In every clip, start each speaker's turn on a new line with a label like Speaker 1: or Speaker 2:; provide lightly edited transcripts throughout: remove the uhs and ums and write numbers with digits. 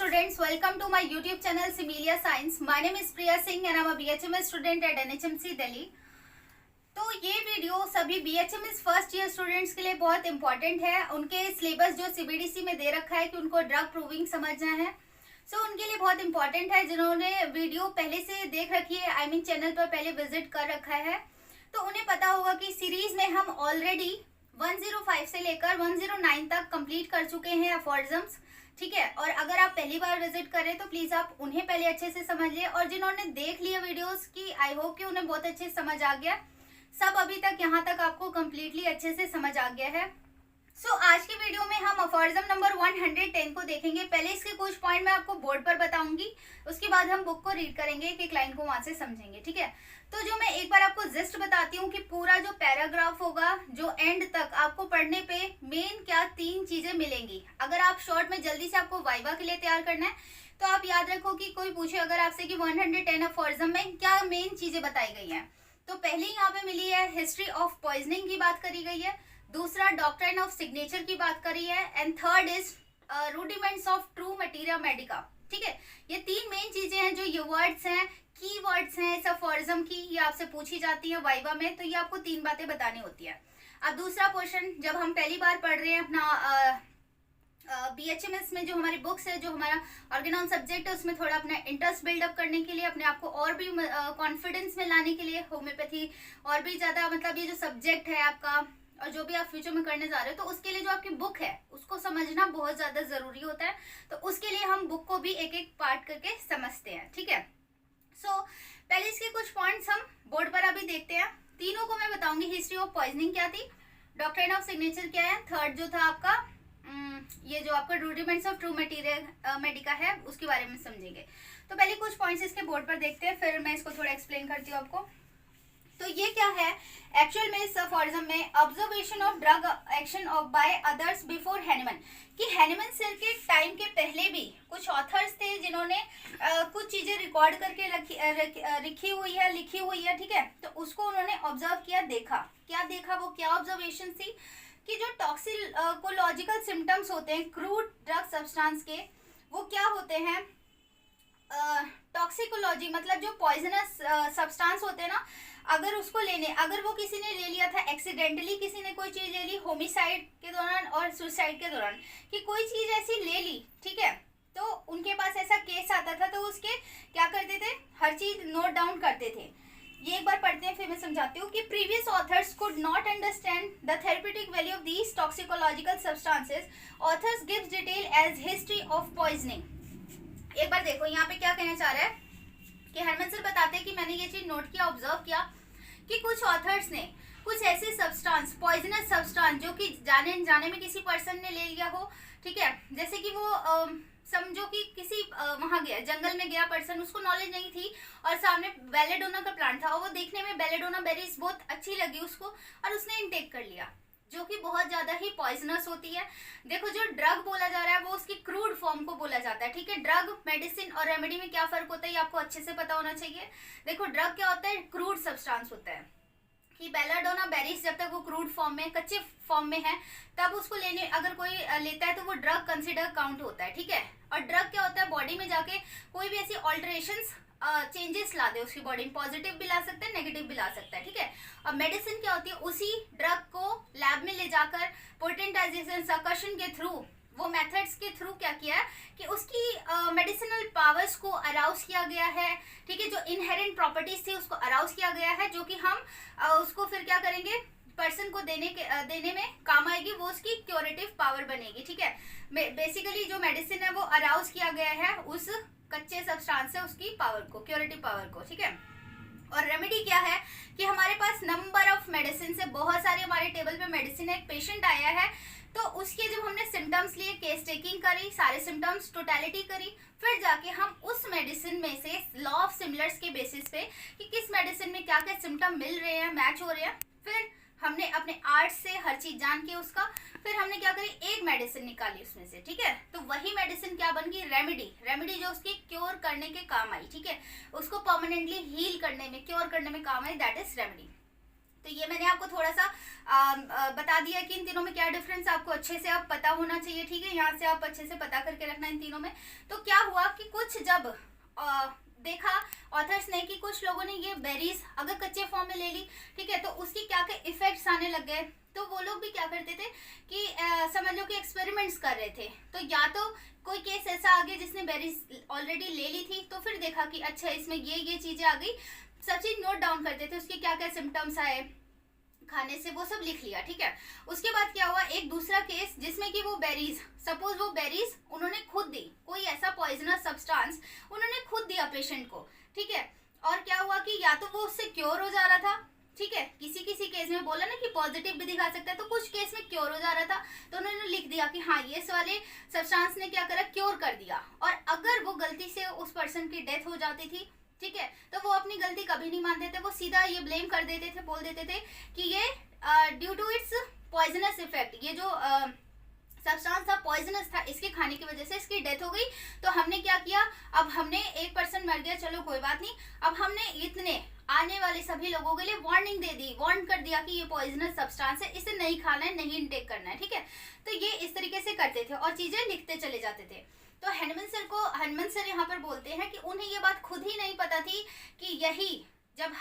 Speaker 1: students, welcome to my YouTube channel Similia Science. My name is Priya Singh and I'm a BHMS student at NHMC Delhi. तो ये video सभी BHMS first year students के लिए बहुत important है। उनके syllabus जो CBDC में दे रखा है कि उनको ड्रग प्रूविंग समझना है, उनके लिए बहुत इंपॉर्टेंट है। जिन्होंने वीडियो पहले से देख रखी है, चैनल पर पहले विजिट कर रखा है, तो उन्हें पता होगा कि सीरीज में हम ऑलरेडी 105 से लेकर 109 तक कंप्लीट कर चुके हैं अफोरिज्म्स, ठीक है। और अगर आप पहली बार विजिट करें तो प्लीज आप उन्हें पहले अच्छे से समझ लिए, और जिन्होंने देख लिया वीडियोस की आई होप कि उन्हें बहुत अच्छे से समझ आ गया। सब अभी तक यहाँ तक आपको कंप्लीटली अच्छे से समझ आ गया है। आज की वीडियो में हम अफोरिज्म नंबर 110 को देखेंगे। पहले इसके कुछ पॉइंट मैं आपको बोर्ड पर बताऊंगी, उसके बाद हम बुक को रीड करेंगे, एक लाइन को वहां से समझेंगे, ठीक है। तो जो मैं एक बार आपको जिस्ट बताती हूँ कि पूरा जो पैराग्राफ होगा, जो एंड तक आपको पढ़ने पे मेन क्या 3 चीजें मिलेंगी। अगर आप शॉर्ट में जल्दी से आपको वाइवा के लिए तैयार करना है तो आप याद रखो कि कोई पूछे अगर आपसे कि 110 अफोरिज्म में क्या मेन चीजें बताई गई हैं, तो पहले यहाँ पे मिली है हिस्ट्री ऑफ पॉइजनिंग की बात करी गई है, दूसरा डॉक्ट्रिन ऑफ सिग्नेचर की बात करी है, and third is rudiments of true materia Medica, ठीक है। ये 3 मेन चीजें हैं जो ये वर्ड्स हैं, की वर्ड्स हैं इस अफोरिज्म की, ये आपसे पूछी जाती है वाइवा में, तो ये आपको 3 बातें बतानी होती है। अब दूसरा पोर्शन जब हम पहली बार पढ़ रहे हैं अपना BHMS में, जो हमारी बुक्स है, जो हमारा ऑर्गेनॉन सब्जेक्ट है, उसमें थोड़ा अपना इंटरेस्ट बिल्डअप करने के लिए, अपने आप को और भी कॉन्फिडेंस में लाने के लिए, होम्योपैथी और भी ज्यादा मतलब ये जो सब्जेक्ट है आपका और जो भी आप फ्यूचर में करने जा रहे हो, तो उसके लिए जो आपकी बुक है उसको समझना बहुत ज्यादा जरूरी होता है। तो उसके लिए हम बुक को भी एक एक पार्ट करके समझते हैं, ठीक है। पहले इसके कुछ पॉइंट्स हम बोर्ड पर अभी देखते हैं। तीनों को मैं बताऊंगी। हिस्ट्री ऑफ पॉइजनिंग क्या थी, डॉक्ट्रिन ऑफ सिग्नेचर क्या है, थर्ड जो था आपका ये जो आपका rudiments of true materia Medica है, उसके बारे में समझेंगे। तो पहले कुछ पॉइंट्स इसके बोर्ड पर देखते हैं, फिर मैं इसको थोड़ा एक्सप्लेन करती हूँ आपको। तो ये क्या है एक्चुअल में इस अफोरिज्म में, observation of drug action of by others before Hahnemann, कि हैनिमन सेल के टाइम के पहले भी कुछ ऑथर्स थे जिन्होंने कुछ चीजें रिकॉर्ड करके लिखी हुई है, ठीक है। तो उसको उन्होंने ऑब्जर्व किया, देखा। क्या देखा, वो क्या ऑब्जर्वेशन थी कि जो टॉक्सिकोलॉजिकल सिम्टम्स होते हैं क्रूड ड्रग सब्सटेंस के, वो क्या होते हैं। टॉक्सिकोलॉजी मतलब जो पॉइजनस सब्सटेंस होते हैं ना, अगर वो किसी ने ले लिया था एक्सीडेंटली, किसी ने कोई चीज ले ली होमिसाइड के दौरान और सुसाइड के दौरान, कि कोई चीज ऐसी ले ली, ठीक है, तो उनके पास ऐसा केस आता था, तो उसके क्या करते थे, हर चीज नोट डाउन करते थे। ये एक बार पढ़ते हैं फिर मैं समझाती हूँ कि previous authors could not understand the therapeutic value of these toxicological substances, authors gives detail as history of poisoning. एक बार देखो यहाँ पे क्या कहना चाह रहा है कि हरमन सर बताते हैं कि मैंने ये चीज नोट किया, ऑब्जर्व किया कि कुछ ऑथर्स ने कुछ ऐसे सब्सटेंस, पॉइजनस सब्सटेंस, जो कि जाने में किसी पर्सन ने ले लिया हो, ठीक है। जैसे कि वो समझो कि किसी वहां गया, जंगल में गया पर्सन, उसको नॉलेज नहीं थी और सामने बेलेडोना का प्लांट था और वो देखने में बेलेडोना बेरीज बहुत अच्छी लगी उसको और उसने इनटेक कर लिया, जो कि बहुत ज्यादा ही पॉइजनस होती है। देखो जो ड्रग बोला जा रहा है वो उसकी क्रूड फॉर्म को बोला जाता है, ठीक है। ड्रग, मेडिसिन और रेमेडी में क्या फर्क होता है ये आपको अच्छे से पता होना चाहिए। देखो ड्रग क्या होता है, क्रूड सब्सटेंस होता है, कि बेलाडोना बेरीज जब तक वो क्रूड फॉर्म में, कच्चे फॉर्म में है, तब उसको लेने अगर कोई लेता है तो वो ड्रग कंसिडर काउंट होता है, ठीक है। और ड्रग क्या होता है, बॉडी में जाके कोई भी ऐसी ऑल्टरेशंस चेंजेस ला दे उसकी बॉडी में, पॉजिटिव भी ला सकता है, नेगेटिव भी ला सकता है, ठीक है। और मेडिसिन क्या होती है, उसी ड्रग को लैब में ले जाकर पोटेंटाइजेशन, सकर्षण के थ्रू, वो मेथड्स के थ्रू क्या किया है कि उसकी मेडिसिनल पावर्स को अराउज किया गया है, ठीक है। जो इनहेरेंट प्रॉपर्टीज थी उसको अराउज किया गया है, जो कि हम उसको फिर क्या करेंगे, पर्सन को देने में काम आएगी, वो उसकी क्योरेटिव पावर बनेगी, ठीक है। बेसिकली जो मेडिसिन है वो अराउज किया गया है उस कच्चे सब्सटेंस से, उसकी पावर को, क्योरेटिव पावर को, ठीक है। और रेमेडी क्या है कि हमारे पास नंबर ऑफ मेडिसिन है, बहुत सारे हमारे टेबल पे मेडिसिन है। एक पेशेंट आया है तो उसके जब हमने सिम्टम्स लिए, केस टेकिंग करी, सारे सिम्टम्स टोटलिटी करी, फिर जाके हम उस मेडिसिन में से लॉ ऑफ सिमिलर्स के बेसिस पे कि किस मेडिसिन में क्या क्या सिम्टम मिल रहे हैं, मैच हो रहे हैं, फिर हमने अपने आर्ट से हर चीज जान के उसका, फिर हमने क्या करी, एक मेडिसिन निकाली उसमें से, ठीक है। तो वही मेडिसिन क्या बन गई, रेमेडी जो उसकी क्योर करने के काम आई, ठीक है, उसको परमानेंटली हील करने में, क्योर करने में काम आई, दैट इज रेमेडी। तो ये मैंने आपको थोड़ा सा बता दिया कि इन तीनों में क्या डिफरेंस आपको अच्छे से अब पता होना चाहिए, ठीक है। यहाँ से आप अच्छे से पता करके रखना इन तीनों में। तो क्या हुआ कि कुछ जब देखा ऑथर्स ने कि कुछ लोगों ने ये बेरीज अगर कच्चे फॉर्म में ले ली, ठीक है, तो उसकी क्या क्या इफेक्ट्स आने लग गए। तो वो लोग भी क्या करते थे कि समझ लो कि एक्सपेरिमेंट्स कर रहे थे। तो या तो कोई केस ऐसा आ गया जिसने बेरीज ऑलरेडी ले ली थी, तो फिर देखा कि अच्छा इसमें ये चीजें आ गई, सब चीज नोट डाउन करते थे, उसके क्या क्या सिम्टम्स आए खाने से, वो सब लिख लिया, ठीक है। उसके बाद क्या हुआ, एक दूसरा केस जिसमें कि वो बेरीज, सपोज वो बेरीज उन्होंने खुद दी, कोई ऐसा पॉइजनस सब्सटेंस उन्होंने खुद दिया पेशेंट को, ठीक है। और क्या हुआ कि या तो वो उससे क्योर हो जा रहा था, ठीक है, किसी किसी केस में बोला ना कि पॉजिटिव भी दिखा सकता है, तो कुछ केस में क्योर हो जा रहा था, तो उन्होंने लिख दिया कि हाँ ये इस वाले सब्सटेंस ने क्या करा, क्योर कर दिया। और अगर वो गलती से उस पर्सन की डेथ हो जाती थी, ठीक है, तो वो अपनी गलती कभी नहीं मानते थे, वो सीधा ये ब्लेम कर देते थे, बोल देते थे कि ये due to its poisonous effect, ये जो सब्सटेंस था पॉइजनस था, इसके खाने की वजह से इसकी डेथ हो गई। तो हमने क्या किया, अब हमने एक पर्सन मर गया, चलो कोई बात नहीं, अब हमने इतने आने वाले सभी लोगों के लिए वार्निंग दे दी, वार्न कर दिया कि ये पॉइजनस सब्सटेंस है, इसे नहीं खाना है, नहीं इनटेक करना है, ठीक है। तो ये इस तरीके से करते थे और चीजें लिखते चले जाते थे। तो हनुमंत सर यहाँ पर बोलते हैं कि उन्हें ये बात खुद ही नहीं पता थी कि यही जब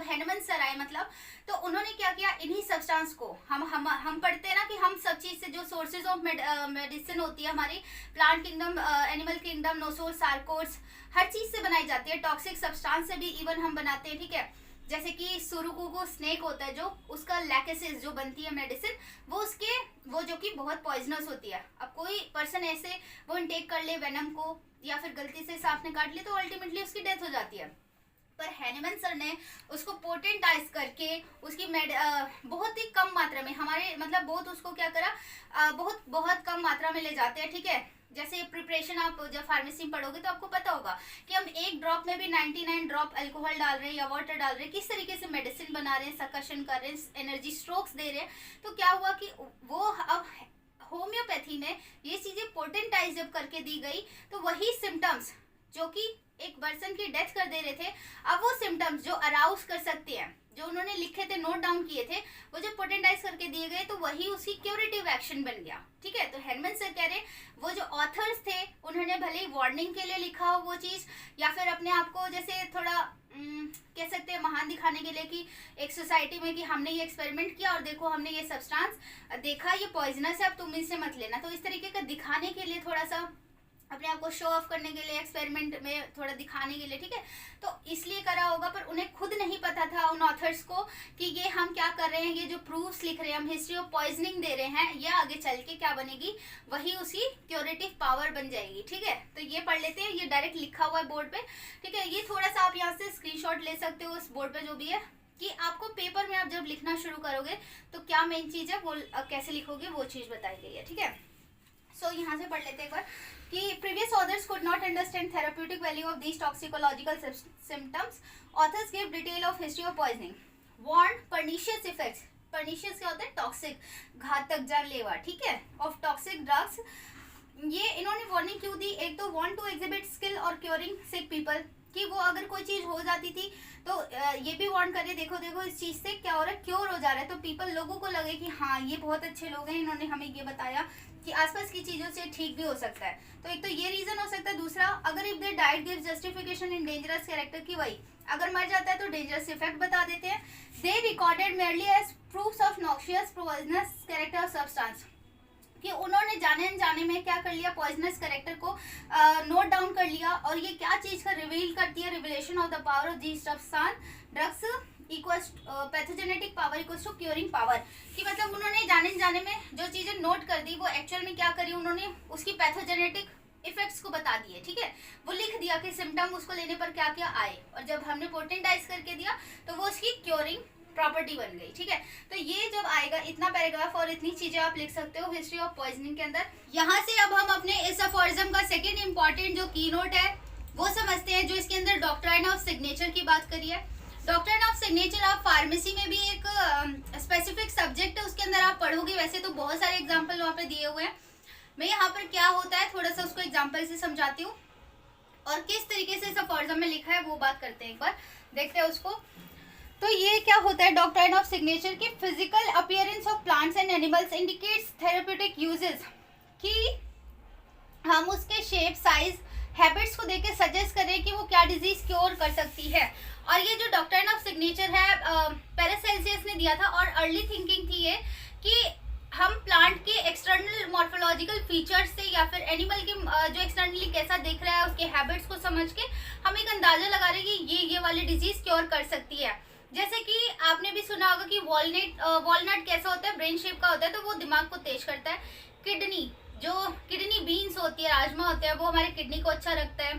Speaker 1: हनुमंत सर आए मतलब, तो उन्होंने क्या किया, इन्हीं सब्सटेंस को हम पढ़ते हैं ना कि हम सब चीज से जो सोर्सेज ऑफ मेडिसिन होती है हमारी, plant kingdom, animal kingdom, नोसोर्स, sarcodes, हर चीज से बनाई जाती है, टॉक्सिक सब्सटेंस से भी इवन हम बनाते हैं, ठीक है। जैसे कि सुरुकुकु स्नेक होता है, जो उसका लैकेसिस जो बनती है मेडिसिन, वो जो कि बहुत पॉइजनस होती है। अब कोई पर्सन ऐसे वो इनटेक कर ले वेनम को, या फिर गलती से सांप ने काट ली, तो अल्टीमेटली उसकी डेथ हो जाती है। पर हनुमंत सर ने उसको पोटेंटाइज करके उसकी बहुत ही कम मात्रा में, हमारे मतलब बहुत उसको क्या करा, बहुत कम मात्रा में ले जाते हैं, ठीक है। जैसे प्रिपरेशन आप जब फार्मेसी में पढ़ोगे तो आपको पता होगा कि हम एक ड्रॉप में भी 99 ड्रॉप अल्कोहल डाल रहे हैं या वाटर डाल रहे हैं, किस तरीके से मेडिसिन बना रहे हैं, सकर्षण कर रहे हैं, एनर्जी स्ट्रोक्स दे रहे हैं। तो क्या हुआ कि वो अब होम्योपैथी में ये चीजें पोटेंटाइज जब करके दी गई, तो वही सिम्टम्स जो कि एक पर्सन की डेथ कर दे रहे थे, अब वो सिम्टम्स जो अराउज कर सकते हैं, जो उन्होंने लिखे थे, नोट डाउन किए थे, वो जो पोटेंटाइज करके दिए गए, तो वही उसकी क्यूरेटिव एक्शन बन गया, ठीक है। तो हनुमंत सर कह रहे वो जो ऑथर्स थे उन्होंने भले ही वार्निंग के लिए लिखा हो वो चीज, या फिर अपने आप को जैसे थोड़ा कह सकते हैं महान दिखाने के लिए कि एक सोसाइटी में कि हमने ये एक्सपेरिमेंट किया और देखो हमने ये सब्सटेंस देखा, ये पॉइजनस है, अब तुम इससे मत लेना, तो इस तरीके का दिखाने के लिए, थोड़ा सा अपने आप को शो ऑफ करने के लिए, एक्सपेरिमेंट में थोड़ा दिखाने के लिए, ठीक है, तो इसलिए करा होगा। पर उन्हें खुद नहीं पता था उन ऑथर्स को कि ये हम क्या कर रहे हैं, ये जो प्रूफ्स लिख रहे हैं, हम हिस्ट्री ऑफ पॉइजनिंग दे रहे हैं, ये आगे चल के क्या बनेगी, वही उसकी क्यूरेटिव पावर बन जाएगी, ठीक है। तो ये पढ़ लेते हैं, ये डायरेक्ट लिखा हुआ है बोर्ड पे, ठीक है। ये थोड़ा सा आप यहाँ से स्क्रीनशॉट ले सकते हो उस बोर्ड पे जो भी है, कि आपको पेपर में आप जब लिखना शुरू करोगे तो क्या मेन चीज है, वो कैसे लिखोगे, वो चीज बताई गई है, ठीक है। सो यहाँ से पढ़ लेते हैं एक बार कि previous authors could not understand therapeutic value of these toxicological symptoms. Authors gave detail of history of poisoning, warned pernicious effects. Pernicious क्या होता है, टॉक्सिक, घातक, जानलेवा, ठीक है, of toxic drugs. ये इन्होंने वार्निंग क्यों दी, एक तो want to exhibit skill और curing sick people, कि वो अगर कोई चीज हो जाती थी तो ये भी वार्न करे, देखो देखो इस चीज से क्या हो रहा है, क्योर हो जा रहा है, तो पीपल लोगों को लगे कि हाँ ये बहुत अच्छे लोग हैं, इन्होंने हमें ये बताया कि आसपास की चीजों से ठीक भी हो सकता है। तो एक तो ये रीजन हो सकता है। दूसरा, अगर if they diet give justification in dangerous character, की वही अगर मर जाता है तो डेंजरस इफेक्ट बता देते हैं। They recorded merely as proofs of noxious poisonous character of substance, कि उन्होंने जाने अनजाने में क्या कर लिया, पॉइजनस कैरेक्टर को नोट डाउन कर लिया, और ये क्या चीज का रिवील करती है, revelation of the power of these drugs equals pathogenetic power equals to curing power, कि मतलब उन्होंने जाने अनजाने में जो चीजें नोट कर दी, वो एक्चुअल में क्या करी, उन्होंने उसकी पैथोजेनेटिक इफेक्ट्स को बता दिए, ठीक है। वो लिख दिया कि सिम्टम उसको लेने पर क्या क्या आए, और जब हमने पोटेंटाइज करके दिया तो वो उसकी क्योरिंग प्रॉपर्टी बन गई, ठीक है। तो ये जब आएगा, इतना पैराग्राफ और इतनी चीजें आप लिख सकते हो हिस्ट्री ऑफ पॉइजनिंग के अंदर। यहाँ से अब हम अपने इस अफोरिज्म का सेकेंड इंपॉर्टेंट जो की नोट है वो समझते हैं, जो इसके अंदर डॉक्ट्राइन ऑफ सिग्नेचर की बात करिए। डॉक्ट्राइन ऑफ सिग्नेचर आप फार्मेसी में भी एक स्पेसिफिक सब्जेक्ट है, उसके अंदर आप पढ़ोगे, वैसे तो बहुत सारे एग्जाम्पल वहाँ पे दिए हुए हैं। मैं यहाँ पर क्या होता है थोड़ा सा उसको एग्जाम्पल से समझाती हूँ, और किस तरीके से इस अफोरिज्म में लिखा है वो बात करते हैं, एक बार देखते हैं उसको। तो ये क्या होता है डॉक्ट्राइन ऑफ सिग्नेचर की physical appearance of plants and animals indicates therapeutic uses, कि हम उसके शेप, साइज, हैबिट्स को देख के सजेस्ट करें कि वो क्या डिजीज क्योर कर सकती है। और ये जो डॉक्ट्राइन ऑफ सिग्नेचर है पैरासेल्सियस ने दिया था, और अर्ली थिंकिंग थी ये कि हम प्लांट के एक्सटर्नल मॉर्फोलॉजिकल फीचर्स से या फिर एनिमल के जो एक्सटर्नली कैसा दिख रहा है उसके हैबिट्स को समझ के हम एक अंदाजा लगा रहे हैं कि ये वाली डिजीज क्योर कर सकती है। जैसे कि आपने भी सुना होगा कि वॉलनट कैसा होता है, ब्रेन शेप का होता है, तो वो दिमाग को तेज करता है। किडनी बीन्स होती है, राजमा होते हैं, वो हमारे किडनी को अच्छा रखता है।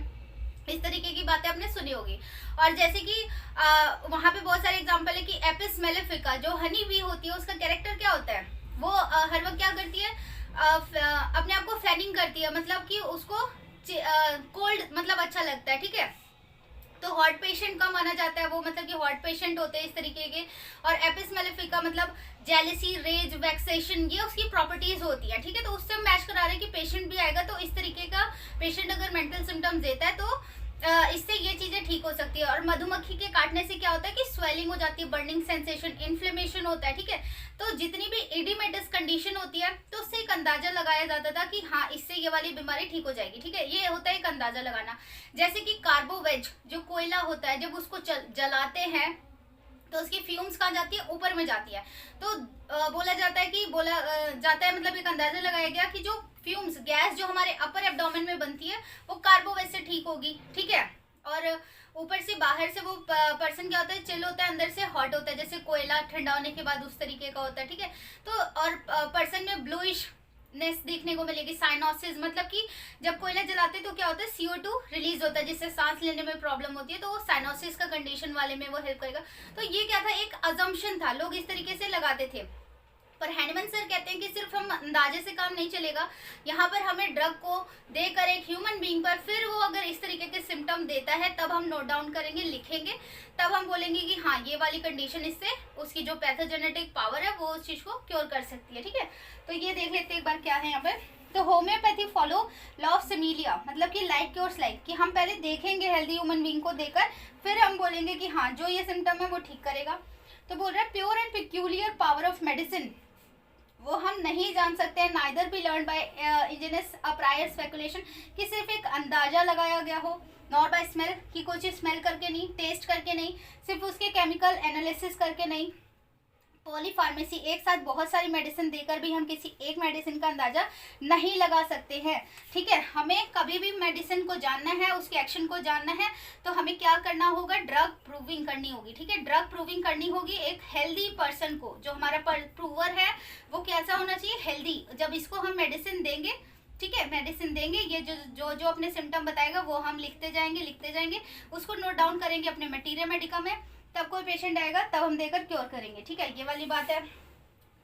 Speaker 1: इस तरीके की बातें आपने सुनी होगी। और जैसे कि वहाँ पे बहुत सारे एग्जांपल है कि एपिस मेलिफिका जो हनी बी होती है उसका कैरेक्टर क्या होता है, वो हर वक्त क्या करती है, अपने आप को फैनिंग करती है, मतलब कि उसको कोल्ड मतलब अच्छा लगता है, ठीक है। तो हॉट पेशेंट का माना जाता है वो, मतलब कि हॉट पेशेंट होते हैं इस तरीके के। और एपिस मेलिफिका मतलब जेलसी, रेज, वैक्सेशन, ये उसकी प्रॉपर्टीज होती है, ठीक है। तो उससे हम मैच करा रहे हैं कि पेशेंट भी आएगा तो इस तरीके का पेशेंट अगर मेंटल सिम्टम्स देता है तो इससे ये चीजें ठीक हो सकती है। और मधुमक्खी के काटने से क्या होता है कि स्वेलिंग हो जाती है, बर्निंग सेंसेशन, इन्फ्लेमेशन होता है, ठीक है। तो जितनी भी इडिमेटस कंडीशन होती है तो उससे एक अंदाजा लगाया जाता था कि हाँ इससे ये वाली बीमारी ठीक हो जाएगी, ठीक है। ये होता है एक अंदाजा लगाना। जैसे कि कार्बोवेज जो कोयला होता है, जब उसको जलाते हैं तो उसकी फ्यूम्स कहाँ जाती है, ऊपर में जाती है। तो बोला जाता है मतलब एक अंदाजा लगाया गया कि जो फ्यूम्स गैस जो हमारे अपर एब्डोमेन में बनती है वो कार्बोवेज से ठीक होगी, ठीक है। और ऊपर से बाहर से वो पर्सन क्या होता है, चिल होता है, अंदर से हॉट होता है, जैसे कोयला ठंडा होने के बाद उस तरीके का होता है, ठीक है। तो और पर्सन में ब्लूइश नेस देखने को मिलेगी। साइनोसिस मतलब कि जब कोयला जलाते हैं तो क्या होता है, CO2 रिलीज होता है जिससे सांस लेने में प्रॉब्लम होती है, तो वो साइनोसिस का कंडीशन वाले में वो हेल्प करेगा। तो ये क्या था, एक अजम्पशन था, लोग इस तरीके से लगाते थे। पर हैनिमन सर कहते हैं कि सिर्फ हम अंदाजे से काम नहीं चलेगा, यहाँ पर हमें ड्रग को देकर एक ह्यूमन बीइंग पर फिर वो अगर इस तरीके के सिम्टम देता है तब हम नोट डाउन करेंगे, लिखेंगे, तब हम बोलेंगे कि हाँ ये वाली कंडीशन इससे उसकी जो पैथोजेनेटिक पावर है वो उस चीज को क्योर कर सकती है, ठीक है। तो ये देख लेते हैं एक बार क्या है यहाँ पे। तो homeopathy follow law of similia, मतलब कि लाइक क्योर्स लाइक, कि हम पहले देखेंगे हेल्दी ह्यूमन बीइंग को देकर फिर हम बोलेंगे कि हाँ जो ये सिम्टम है वो ठीक करेगा। तो बोल रहा है pure and peculiar power of medicine वो हम नहीं जान सकते हैं, neither be learn by Angénieux prior speculation, कि सिर्फ एक अंदाजा लगाया गया हो, नॉर बाय स्मेल, कि कोई चीज स्मेल करके नहीं, टेस्ट करके नहीं, सिर्फ उसके केमिकल एनालिसिस करके नहीं। पॉलीफार्मेसी, एक साथ बहुत सारी मेडिसिन देकर भी हम किसी एक मेडिसिन का अंदाजा नहीं लगा सकते हैं, ठीक है। हमें कभी भी मेडिसिन को जानना है, उसके एक्शन को जानना है, तो हमें क्या करना होगा, ड्रग प्रूविंग करनी होगी, ठीक है। ड्रग प्रूविंग करनी होगी एक हेल्दी पर्सन को, जो हमारा प्रूवर है वो कैसा होना चाहिए, हेल्दी। जब इसको हम मेडिसिन देंगे, ठीक है, मेडिसिन देंगे, ये जो अपने सिम्टम बताएगा वो हम लिखते जाएंगे, उसको नोट डाउन करेंगे अपने मटीरिया मेडिका में, तब कोई पेशेंट आएगा तब हम देकर क्योर करेंगे, ठीक है। ये वाली बात है।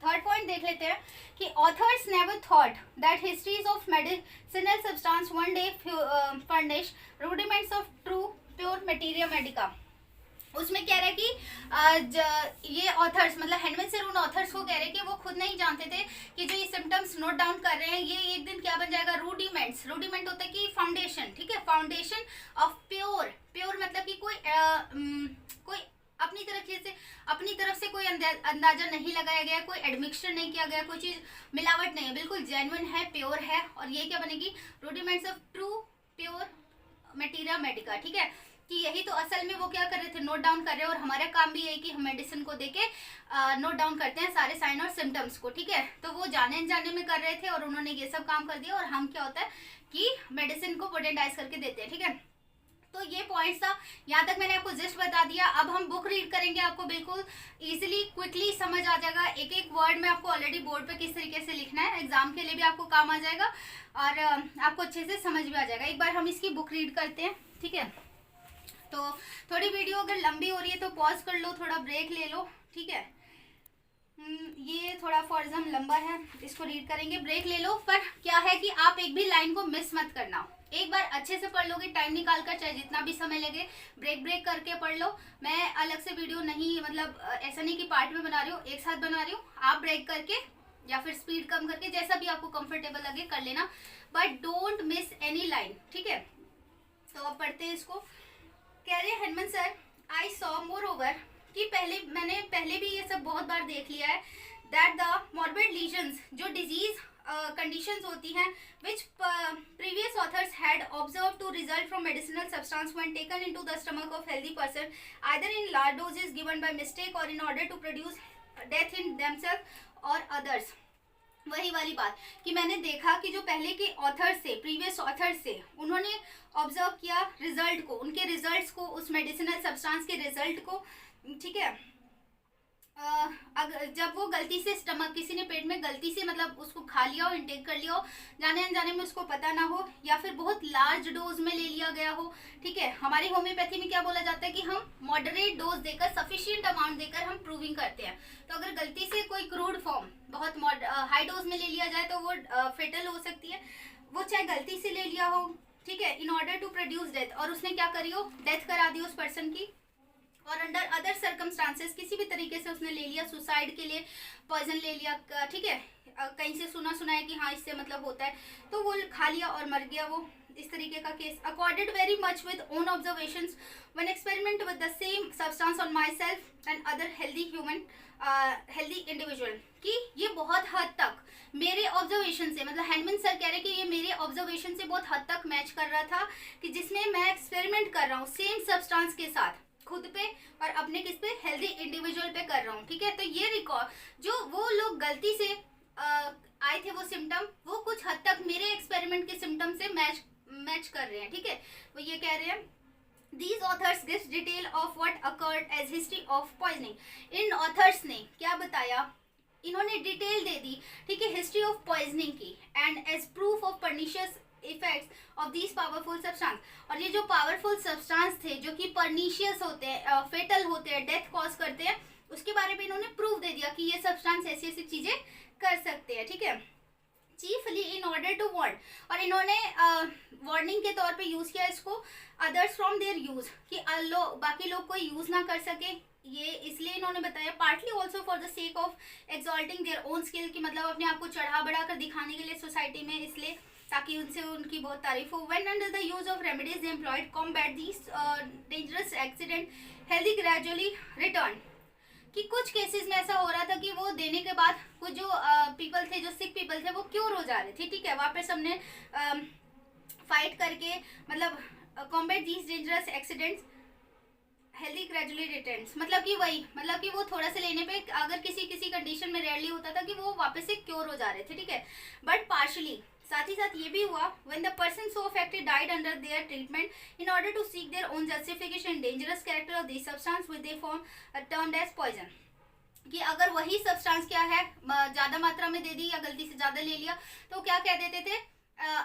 Speaker 1: थर्ड पॉइंट देख लेते हैं कि authors never thought that histories of medicinal substance one day furnish rudiments of true pure materia Medica. उसमें कह रहे हैं कि ये ऑथर्स मतलब हैनिमन सर उन ऑथर्स को कह रहे हैं कि वो खुद नहीं जानते थे कि जो ये सिम्टम्स नोट डाउन कर रहे हैं ये एक दिन क्या बन जाएगा, रूडिमेंट्स। रूडिमेंट होता है कि फाउंडेशन, ठीक है, फाउंडेशन ऑफ प्योर मतलब कि कोई अपनी तरफ से कोई अंदाजा नहीं लगाया गया, कोई एडमिक्शन नहीं किया गया, कोई चीज मिलावट नहीं है, बिल्कुल जेन्युइन है, प्योर है। और ये क्या बनेगी, rudiments of true pure materia Medica, ठीक है। कि यही तो असल में वो क्या कर रहे थे, नोट डाउन कर रहे हैं। और हमारा काम भी यही कि हम मेडिसिन को देके नोट डाउन करते हैं सारे साइन और सिम्टम्स को, ठीक है। तो वो जाने अनजाने में कर रहे थे और उन्होंने ये सब काम कर दिया, और हम क्या होता है कि मेडिसिन को पोटेंटाइज करके देते हैं, ठीक है। तो ये पॉइंट्स था, यहाँ तक मैंने आपको जस्ट बता दिया। अब हम बुक रीड करेंगे, आपको बिल्कुल इजीली क्विकली समझ आ जाएगा। एक एक वर्ड में आपको ऑलरेडी बोर्ड पे किस तरीके से लिखना है, एग्जाम के लिए भी आपको काम आ जाएगा और आपको अच्छे से समझ भी आ जाएगा। एक बार हम इसकी बुक रीड करते हैं, ठीक है। तो थोड़ी वीडियो अगर लंबी हो रही है तो पॉज कर लो, थोड़ा ब्रेक ले लो, ठीक है। ये थोड़ा फॉर्जम लंबा है, इसको रीड करेंगे, ब्रेक ले लो। पर क्या है कि आप एक भी लाइन को मिस मत करना, एक बार अच्छे से पढ़ लोगे, टाइम निकाल कर, चाहे जितना भी समय लगे, ब्रेक करके पढ़ लो। मैं अलग से वीडियो नहीं, मतलब ऐसा नहीं कि पार्ट में बना रही हूँ, एक साथ बना रही हूँ। आप ब्रेक करके या फिर स्पीड कम करके जैसा भी आपको कंफर्टेबल लगे कर लेना, but don't miss any line, ठीक है। तो अब पढ़ते हैं इसको। कह रहे Hahnemann sir, I saw moreover कि मैंने पहले भी ये सब बहुत बार देख लिया है दैट द मॉर्बिड लीजन्स, जो डिजीज कंडीशंस होती हैं which previous authors had observed to result from medicinal substance when taken into the stomach of healthy person either in large doses given by mistake or in order to produce death in themselves or others। वही वाली बात कि मैंने देखा कि जो पहले के ऑथर्स थे, प्रीवियस ऑथर्स थे, उन्होंने ऑब्जर्व किया रिजल्ट को, उनके रिजल्ट्स को, उस मेडिसिनल सब्सटेंस के रिजल्ट को, ठीक है। अगर जब वो गलती से स्टमक, किसी ने पेट में गलती से मतलब उसको खा लिया हो, इनटेक कर लिया हो, जाने अनजाने में उसको पता ना हो, या फिर बहुत लार्ज डोज में ले लिया गया हो, ठीक है। हमारी होम्योपैथी में क्या बोला जाता है कि हम मॉडरेट डोज देकर, सफिशिएंट अमाउंट देकर हम प्रूविंग करते हैं। तो अगर गलती से कोई क्रूड फॉर्म बहुत हाई डोज में ले लिया जाए तो वो फेटल हो सकती है, वो चाहे गलती से ले लिया हो, ठीक है, in order to produce death, और उसने क्या करी हो, डेथ करा दी उस पर्सन की, और अंडर अदर सर्कमस्टांसेस किसी भी तरीके से उसने ले लिया, सुसाइड के लिए पॉइजन ले लिया, ठीक है, कहीं से सुना है कि हाँ इससे मतलब होता है, तो वो खा लिया और मर गया वो, इस तरीके का case. Accorded very much with own observations when experiment with the same substance on my self and other healthy human healthy individual, कि ये बहुत हद तक मेरे ऑब्जर्वेशन से, मतलब हैंडमैन सर कह रहे हैं कि ये मेरे ऑब्जर्वेशन से बहुत हद तक मैच कर रहा था, कि जिसमें मैं एक्सपेरिमेंट कर रहा हूँ सेम सब्सटेंस के साथ, खुद पे और अपने किस पे, हेल्दी इंडिविजुअल पे कर रहा हूँ, ठीक है। तो ये रिकॉर्ड जो वो लोग गलती से आए थे वो सिम्टम, वो कुछ हद तक मेरे एक्सपेरिमेंट के सिम्टम से मैच कर रहे हैं, ठीक है। वो ये कह रहे हैं These authors gives detail of what occurred as history of poisoning। इन ऑथर्स ने क्या बताया, इन्होंने डिटेल दे दी, ठीक है, हिस्ट्री ऑफ पॉइजनिंग की, and as proof of pernicious effects of these powerful substance. और ये जो पावरफुल सब्सटेंस थे जो कि पर्निशियस होते हैं, फेटल होते हैं, डेथ कॉज करते हैं, उसके बारे में इन्होंने प्रूफ दे दिया कि ये सब्सटेंस ऐसी ऐसी चीजें कर सकते हैं, ठीक है। Chiefly in order to warn, और इन्होंने वार्निंग के तौर पे यूज किया इसको अदर्स फ्रॉम देयर यूज, कि बाकी लोग कोई यूज ना कर सके, ये इसलिए इन्होंने बताया। Partly also for the sake of exalting their own skill, कि मतलब अपने आप को चढ़ा बढ़ा कर दिखाने के लिए सोसाइटी में, इसलिए ताकि उनसे उनकी बहुत तारीफ हो। When under the use of remedies they employed combat this dangerous accident healthy gradually return, कि कुछ केसेस में ऐसा हो रहा था कि वो देने के बाद कुछ जो पीपल थे, जो सिक पीपल थे, वो क्योर हो जा रहे थे, ठीक है। वापस हमने फाइट करके मतलब combat these dangerous accidents healthy gradually returns, मतलब कि वही, मतलब कि वो थोड़ा सा लेने पे अगर किसी कंडीशन में रेयरली होता था कि वो वापस से क्योर हो जा रहे थे, ठीक है। बट पार्शली साथ ही साथ ये भी हुआ when the person so affected died under their treatment in order to seek their own justification dangerous character of this substance which they form termed as poison, कि अगर वही सब्सटेंस क्या है ज़्यादा मात्रा में दे दी या गलती से ज़्यादा ले लिया तो क्या कह देते थे,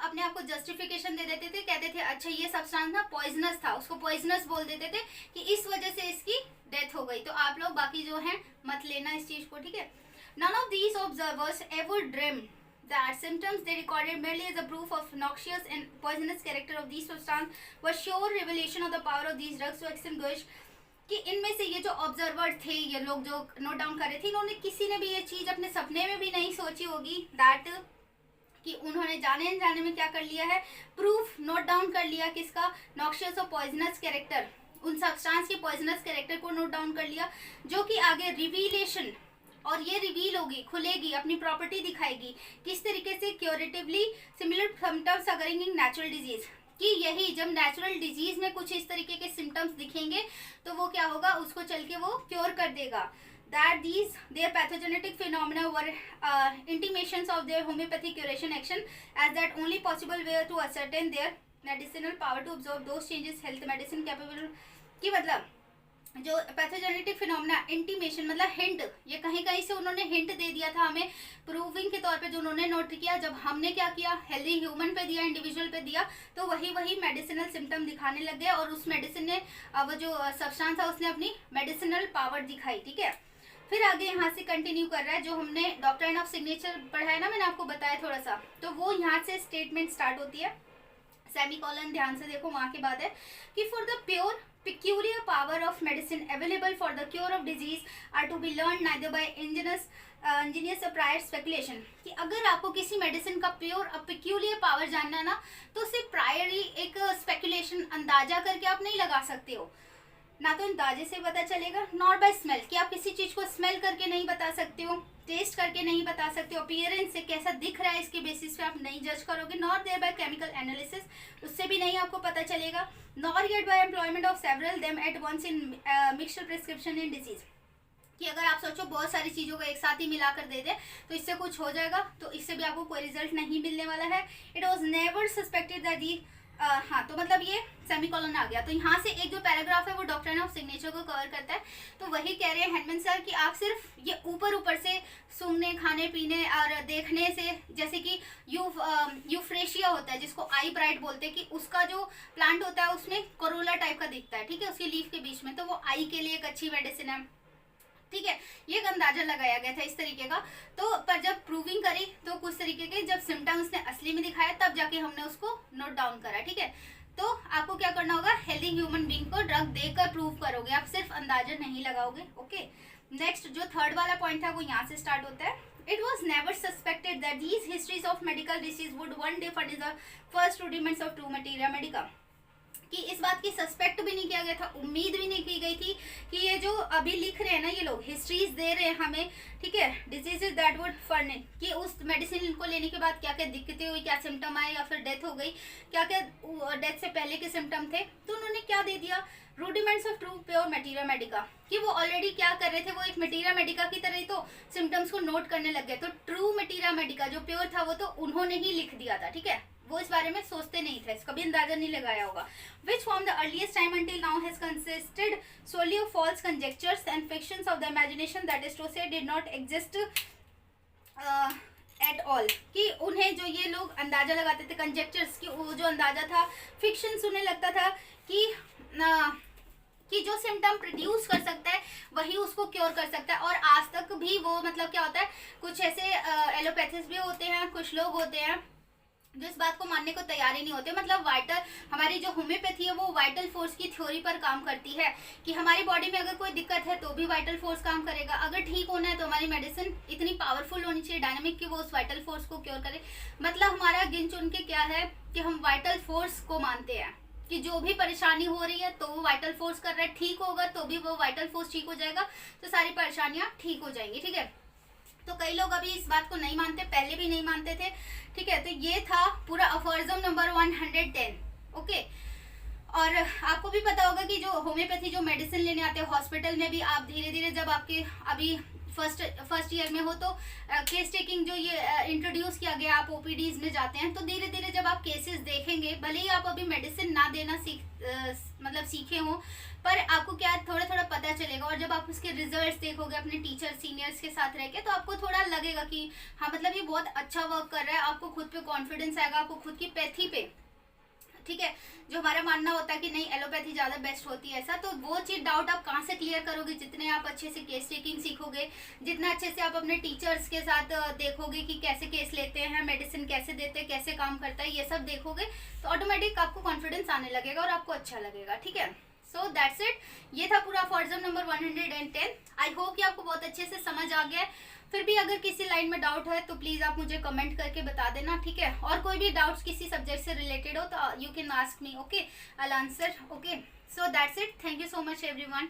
Speaker 1: अपने आप को जस्टिफिकेशन दे देते थे, कहते थे अच्छा ये सब्सटेंस ना पॉइजनस था, उसको पॉइजनस बोल देते थे कि इस वजह से इसकी डेथ हो गई। तो आप लोग बाकी जो हैं मत लेना इस चीज़ को, ठीक है। None of these observers ever dreamed that symptoms they recorded merely as a proof of noxious and poisonous character of these substances was sure revelation of the power of these drugs to extinguish, कि इनमें से ये जो observer थे, ये लोग जो note down कर रहे थे, इन्होंने किसी ने भी ये चीज़ अपने सपने में भी नहीं सोची होगी दैट, कि उन्होंने जाने अनजाने में क्या कर लिया है, प्रूफ नोट डाउन कर लिया, किसका, नॉक्शियस और पॉइजनस कैरेक्टर, उन सब्सटेंस के पॉइजनस कैरेक्टर को नोट डाउन कर लिया, जो कि आगे रिवीलेशन, और ये रिवील होगी, खुलेगी, अपनी प्रॉपर्टी दिखाएगी, किस तरीके से, curatively similar symptoms occurring in natural disease, कि यही जब नेचुरल डिजीज में कुछ इस तरीके के सिम्टम्स दिखेंगे तो वो क्या होगा, उसको चल के वो क्योर कर देगा। That these their pathogenetic phenomena were intimations of their homeopathic curation action as that only possible way to ascertain their medicinal power to observe those changes health medicine capable, की मतलब जो पैथोजेनेटिक फिनोमेना, इंटीमेशन मतलब hint, ये कहीं कहीं से उन्होंने hint दे दिया था हमें प्रूविंग के तौर पे, जो उन्होंने नोट किया, जब हमने क्या किया, हेल्दी ह्यूमन पे दिया, इंडिविजुअल पे दिया, तो वही मेडिसिनल सिम्टम दिखाने लग गए, और उस मेडिसिन ने, वो जो सब्सटेंस था उसने अपनी मेडिसिनल पावर दिखाई, ठीक है। फिर आगे यहाँ से कंटिन्यू कर रहा है, जो हमने डॉक्ट्राइन ऑफ सिग्नेचर पढ़ा ना, मैंने आपको बताया थोड़ा सा, तो वो यहाँ से स्टेटमेंट स्टार्ट होती है, सेमीकोलन ध्यान से देखो, वहाँ के बाद है कि for the pure peculiar power of medicine available for the cure of disease are to be learned neither by ingenious or prior speculation, कि अगर आपको किसी मेडिसिन का प्योर और peculiar पावर जानना ना, तो सिर्फ प्रायर ही एक स्पेकुलेशन, अंदाजा करके आप नहीं लगा सकते हो, ना तो अंदाजे से पता चलेगा, नॉट बाय स्मेल, कि आप किसी चीज को स्मेल करके नहीं बता सकते हो, टेस्ट करके नहीं बता सकते हो, अपीयरेंस से कैसा दिख रहा है इसके बेसिस पे आप नहीं जज करोगे, not their by chemical analysis, उससे भी नहीं आपको पता चलेगा, nor yet by employment of several them at once in mixture prescription in disease, कि अगर आप सोचो बहुत सारी चीज़ों को एक साथ ही मिलाकर दे दे तो इससे कुछ हो जाएगा, तो इससे भी आपको कोई रिजल्ट नहीं मिलने वाला है। It was never suspected that the हाँ, तो मतलब ये सेमीकोलन आ गया, तो यहाँ से एक जो पैराग्राफ है वो डॉक्ट्रिन ऑफ सिग्नेचर को कवर करता है। तो वही कह रहे हैं हेनमन सर कि आप सिर्फ ये ऊपर ऊपर से सूंघने, खाने पीने और देखने से, जैसे कि यूफ्रेशिया होता है जिसको आई ब्राइट बोलते हैं, कि उसका जो प्लांट होता है उसमें कोरोला टाइप का दिखता है, ठीक है, उसकी लीफ के बीच में, तो वो आई के लिए एक अच्छी मेडिसिन है, ठीक है, ये एक अंदाजा लगाया गया था इस तरीके का। तो पर जब प्रूविंग करी तो कुछ तरीके के जब सिम्टम्स ने असली में दिखाया तब जाके हमने उसको नोट डाउन करा, ठीक है। तो आपको क्या करना होगा, हेल्दी ह्यूमन बीइंग को ड्रग देकर प्रूव करोगे, आप सिर्फ अंदाजा नहीं लगाओगे, ओके। नेक्स्ट जो थर्ड वाला पॉइंट था वो यहाँ से स्टार्ट होता है। It was never suspected that these histories of medical disease would one day furnish the first rudiments of true materia Medica, कि इस बात की सस्पेक्ट भी नहीं किया गया था, उम्मीद भी नहीं की गई थी कि ये जो अभी लिख रहे हैं ना ये लोग, हिस्ट्रीज दे रहे हैं हमें, ठीक है, डिजीजेज दैट वुड फर्निश, कि उस मेडिसिन को लेने के बाद क्या क्या दिक्कतें हुई, क्या सिम्टम आए या फिर डेथ हो गई, क्या क्या डेथ से पहले के सिम्टम थे, तो उन्होंने क्या दे दिया, rudiments of true pure materia Medica, कि वो ऑलरेडी क्या कर रहे थे, वो एक मटेरिया मेडिका की तरह ही तो सिम्टम्स को नोट करने लग गए। तो ट्रू मटेरिया मेडिका जो प्योर था वो तो उन्होंने ही लिख दिया था, ठीक है, वो इस बारे में सोचते नहीं थे, कभी अंदाजा नहीं लगाया होगा। Which from the earliest time until now has consisted solely of false conjectures and fictions of the imagination, that is to say did not exist at all, कि उन्हें जो ये लोग अंदाजा लगाते थे कंजेक्चर्स की, वो जो अंदाजा था फिक्शंस, उन्हें लगता था कि जो सिम्टम प्रोड्यूस कर सकता है वही उसको क्योर कर सकता है, और आज तक भी वो मतलब क्या होता है, कुछ ऐसे एलोपैथिस भी होते हैं, कुछ लोग होते हैं जो इस बात को मानने को तैयार ही नहीं होते। मतलब वाइटल, हमारी जो होम्योपैथी है वो वाइटल फोर्स की थ्योरी पर काम करती है, कि हमारी बॉडी में अगर कोई दिक्कत है तो भी वाइटल फोर्स काम करेगा, अगर ठीक होना है तो हमारी मेडिसिन इतनी पावरफुल होनी चाहिए, डायनामिक, कि वो उस वाइटल फोर्स को क्योर करे। मतलब हमारा गिन चुन के क्या है कि हम वाइटल फोर्स को मानते हैं, कि जो भी परेशानी हो रही है तो वो वाइटल फोर्स कर रहा है, ठीक होगा तो भी वो वाइटल फोर्स ठीक हो जाएगा, तो सारी परेशानियां ठीक हो जाएंगी, ठीक है। तो कई लोग अभी इस बात को नहीं मानते, पहले भी नहीं मानते थे, ठीक है। तो ये था पूरा अफॉर्जम नंबर 110, ओके। और आपको भी पता होगा कि जो होम्योपैथी जो मेडिसिन लेने आते हैं हॉस्पिटल में भी, आप धीरे धीरे जब आपके अभी फर्स्ट ईयर में हो तो केस टेकिंग जो ये इंट्रोड्यूस किया गया, आप ओपीडीज में जाते हैं, तो धीरे धीरे जब आप केसेस देखेंगे, भले ही आप अभी मेडिसिन ना देना सीखे हो, पर आपको क्या थोड़ा थोड़ा पता चलेगा, और जब आप उसके रिजल्ट्स देखोगे अपने टीचर सीनियर्स के साथ रह के, तो आपको थोड़ा लगेगा कि हाँ मतलब ये बहुत अच्छा वर्क कर रहा है, आपको खुद पे कॉन्फिडेंस आएगा, आपको खुद की पैथी पे, ठीक है, जो हमारा मानना होता है कि नहीं एलोपैथी ज़्यादा बेस्ट होती है ऐसा, तो वो चीज़ डाउट आप कहाँ से क्लियर करोगे, जितने आप अच्छे से केस टेकिंग सीखोगे, जितना अच्छे से आप अपने टीचर्स के साथ देखोगे कि कैसे केस लेते हैं, मेडिसिन कैसे देते हैं, कैसे काम करता है, ये सब देखोगे, तो ऑटोमेटिक आपको कॉन्फिडेंस आने लगेगा और आपको अच्छा लगेगा, ठीक है। सो दैट्स इट, ये था पूरा अफॉर्जम नंबर 110। आई होप कि आपको बहुत अच्छे से समझ आ गया है। फिर भी अगर किसी लाइन में डाउट है तो प्लीज़ आप मुझे कमेंट करके बता देना, ठीक है। और कोई भी डाउट्स किसी सब्जेक्ट से रिलेटेड हो तो you can ask me, okay, I will answer, okay. So that's it, thank you so much everyone.